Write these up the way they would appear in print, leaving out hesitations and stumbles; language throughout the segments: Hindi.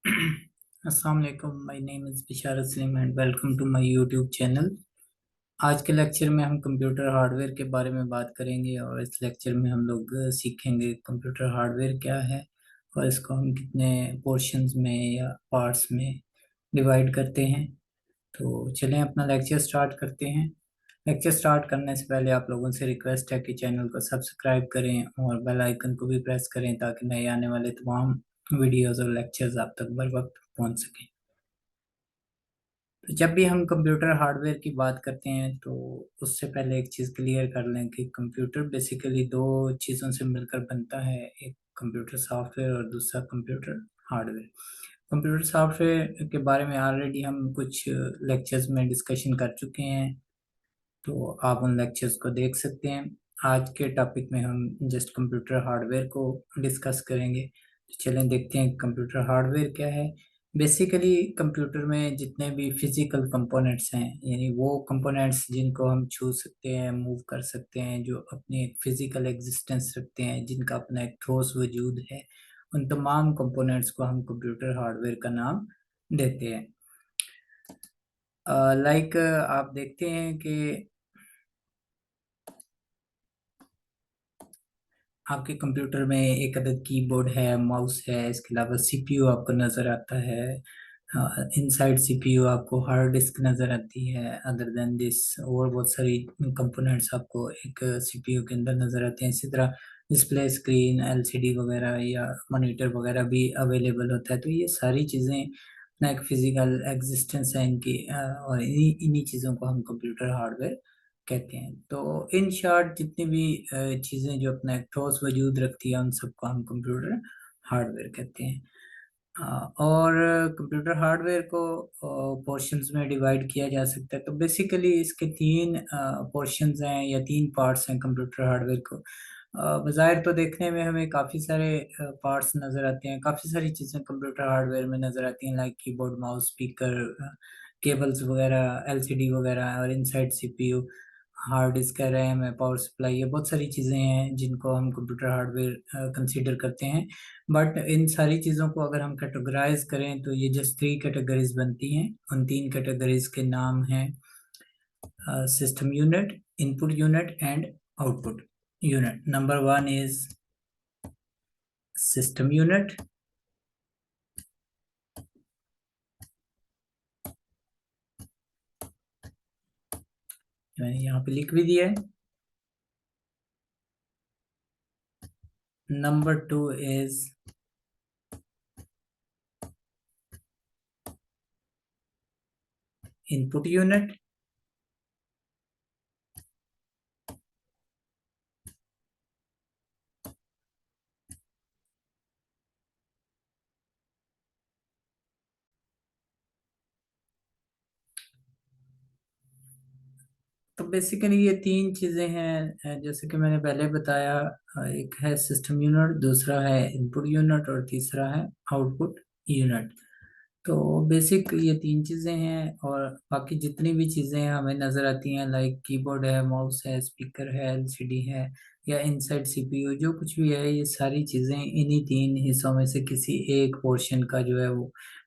अस्सलाम वालेकुम, my name is Bisharat Saleem and welcome to my YouTube channel. आज के लेक्चर में हम कंप्यूटर हार्डवेयर के बारे में बात करेंगे और इस लेक्चर में हम लोग सीखेंगे कंप्यूटर हार्डवेयर क्या है और इसको हम कितने पोर्शंस में या पार्ट्स में डिवाइड करते हैं। तो चलें अपना लेक्चर स्टार्ट करते हैं। लेक्चर स्टार्ट करने से पहले आप लोगों से रिक्वेस्ट है कि चैनल को सब्सक्राइब करें और बेल आइकन को भी प्रेस करें ताकि नए आने वाले तमाम वीडियोस और लेक्चर्स आप तक बर वक्त पहुंच सकें। तो जब भी हम कंप्यूटर हार्डवेयर की बात करते हैं तो उससे पहले एक चीज़ क्लियर कर लें कि कंप्यूटर बेसिकली दो चीज़ों से मिलकर बनता है, एक कंप्यूटर सॉफ्टवेयर और दूसरा कंप्यूटर हार्डवेयर। कंप्यूटर सॉफ्टवेयर के बारे में ऑलरेडी हम कुछ लेक्चर्स में डिस्कशन कर चुके हैं, तो आप उन लेक्चर्स को देख सकते हैं। आज के टॉपिक में हम जस्ट कंप्यूटर हार्डवेयर को डिस्कस करेंगे। तो चलें देखते हैं कंप्यूटर हार्डवेयर क्या है। बेसिकली कंप्यूटर में जितने भी फिजिकल कंपोनेंट्स हैं, यानी वो कंपोनेंट्स जिनको हम छू सकते हैं, मूव कर सकते हैं, जो अपनी एक फिजिकल एग्जिस्टेंस रखते हैं, जिनका अपना एक ठोस वजूद है, उन तमाम कंपोनेंट्स को हम कंप्यूटर हार्डवेयर का नाम देते हैं। लाइक आप देखते हैं कि आपके कंप्यूटर में एक अदद कीबोर्ड है, माउस है, इसके अलावा सीपीयू आपको नज़र आता है। इनसाइड सीपीयू आपको हार्ड डिस्क नज़र आती है। अदर देन दिस और बहुत सारी कंपोनेंट्स आपको एक सीपीयू के अंदर नज़र आते हैं। इसी तरह डिस्प्ले स्क्रीन, एलसीडी वगैरह या मॉनिटर वगैरह भी अवेलेबल होता है। तो ये सारी चीज़ें अपना एक फिजिकल एग्जिस्टेंस है इनकी, और इन्हीं इन्हीं चीज़ों को हम कंप्यूटर हार्डवेयर कहते हैं। तो इन शॉर्ट जितनी भी चीज़ें जो अपना एक ठोस वजूद रखती है, उन सबको हम कंप्यूटर हार्डवेयर कहते हैं। और कंप्यूटर हार्डवेयर को पोर्शंस में डिवाइड किया जा सकता है। तो बेसिकली इसके तीन पोर्शंस हैं या तीन पार्ट्स हैं कंप्यूटर हार्डवेयर को। बज़ाहिर तो देखने में हमें काफ़ी सारे पार्ट्स नज़र आते हैं, काफ़ी सारी चीज़ें कंप्यूटर हार्डवेयर में नज़र आती हैं, like keyboard, mouse, speaker, cables वगैरह, एलसीडी वगैरह, और इनसाइड सीपीयू, हार्ड डिस्क है, रैम है, पावर सप्लाई, ये बहुत सारी चीज़ें हैं जिनको हम कंप्यूटर हार्डवेयर कंसीडर करते हैं। बट इन सारी चीज़ों को अगर हम कैटेगराइज करें तो ये जस्ट थ्री कैटेगरीज बनती हैं। उन तीन कैटेगरीज के नाम हैं system unit, input unit and output unit. Number one is system unit. मैंने यहाँ पे लिख भी दिया है। Number two is input unit. तो बेसिकली ये तीन चीज़ें हैं, जैसे कि मैंने पहले बताया। एक है सिस्टम यूनिट, दूसरा है इनपुट यूनिट और तीसरा है आउटपुट यूनिट। तो बेसिक ये तीन चीज़ें हैं, और बाकी जितनी भी चीज़ें हमें नज़र आती हैं, लाइक कीबोर्ड है, माउस है, स्पीकर है, एलसीडी है, या इनसाइड सीपीयू, जो कुछ भी है, ये सारी चीज़ें इन्हीं तीन हिस्सों में से किसी एक पोर्शन का जो है वो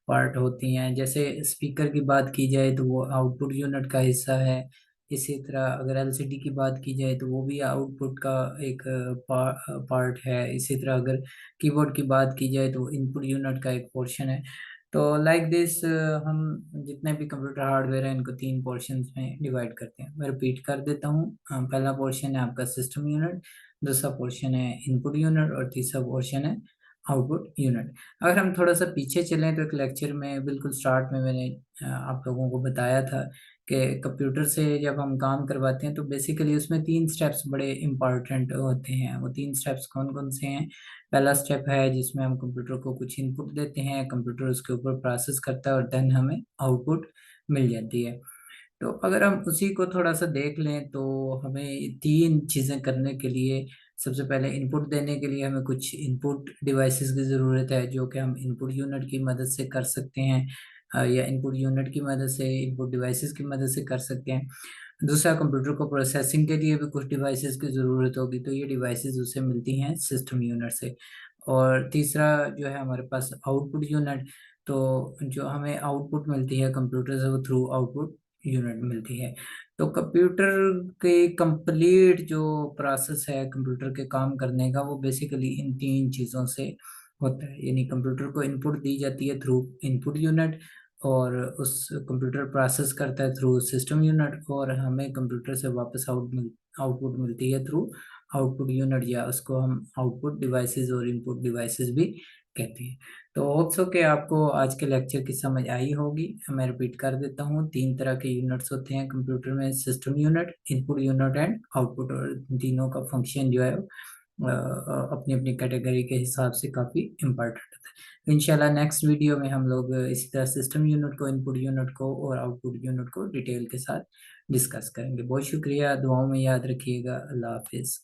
पार्ट होती हैं। जैसे स्पीकर की बात की जाए तो वो आउटपुट यूनिट का हिस्सा है। इसी तरह अगर एलसीडी की बात की जाए तो वो भी आउटपुट का एक पार्ट है। इसी तरह अगर कीबोर्ड की बात की जाए तो इनपुट यूनिट का एक पोर्शन है। तो लाइक दिस हम जितने भी कंप्यूटर हार्डवेयर हैं इनको तीन पोर्शंस में डिवाइड करते हैं। मैं रिपीट कर देता हूँ। पहला पोर्शन है आपका सिस्टम यूनिट, दूसरा पोर्शन है इनपुट यूनिट और तीसरा पोर्शन है आउटपुट यूनिट। अगर हम थोड़ा सा पीछे चलें तो एक लेक्चर में बिल्कुल स्टार्ट में मैंने आप लोगों को बताया था कि कंप्यूटर से जब हम काम करवाते हैं तो बेसिकली उसमें तीन स्टेप्स बड़े इम्पॉर्टेंट होते हैं। वो तीन स्टेप्स कौन कौन से हैं? पहला स्टेप है जिसमें हम कंप्यूटर को कुछ इनपुट देते हैं, कंप्यूटर उसके ऊपर प्रोसेस करता है और देन हमें आउटपुट मिल जाती है। तो अगर हम उसी को थोड़ा सा देख लें तो हमें तीन चीज़ें करने के लिए, सबसे पहले इनपुट देने के लिए हमें कुछ इनपुट डिवाइसेस की ज़रूरत है, जो कि हम इनपुट यूनिट की मदद से कर सकते हैं, या इनपुट यूनिट की मदद से, इनपुट डिवाइसेस की मदद से कर सकते हैं। दूसरा, कंप्यूटर को प्रोसेसिंग के लिए भी कुछ डिवाइसेस की ज़रूरत होगी, तो ये डिवाइसेस उससे मिलती हैं सिस्टम यूनिट से। और तीसरा जो है हमारे पास आउटपुट यूनिट। तो जो हमें आउटपुट मिलती है कंप्यूटर से वो थ्रू आउटपुट यूनिट मिलती है। तो कंप्यूटर के कंप्लीट जो प्रोसेस है कंप्यूटर के काम करने का वो बेसिकली इन तीन चीज़ों से होता है। यानी कंप्यूटर को इनपुट दी जाती है थ्रू इनपुट यूनिट, और उस कंप्यूटर प्रोसेस करता है थ्रू सिस्टम यूनिट, और हमें कंप्यूटर से वापस आउटपुट मिलती है थ्रू आउटपुट यूनिट, या उसको हम आउटपुट डिवाइसेस और इनपुट डिवाइसेस भी कहते हैं। तो होप सो कि आपको आज के लेक्चर की समझ आई होगी। मैं रिपीट कर देता हूँ, तीन तरह के यूनिट्स होते हैं कंप्यूटर में, system unit, input unit and output, और तीनों का फंक्शन जो है अपनी अपनी कैटेगरी के हिसाब से काफ़ी इम्पोर्टेंट होता है। तो इंशाल्लाह नेक्स्ट वीडियो में हम लोग इसी तरह सिस्टम यूनिट को, इनपुट यूनिट को और आउटपुट यूनिट को डिटेल के साथ डिस्कस करेंगे। बहुत शुक्रिया, दुआओं में याद रखिएगा। अल्लाह हाफिज़।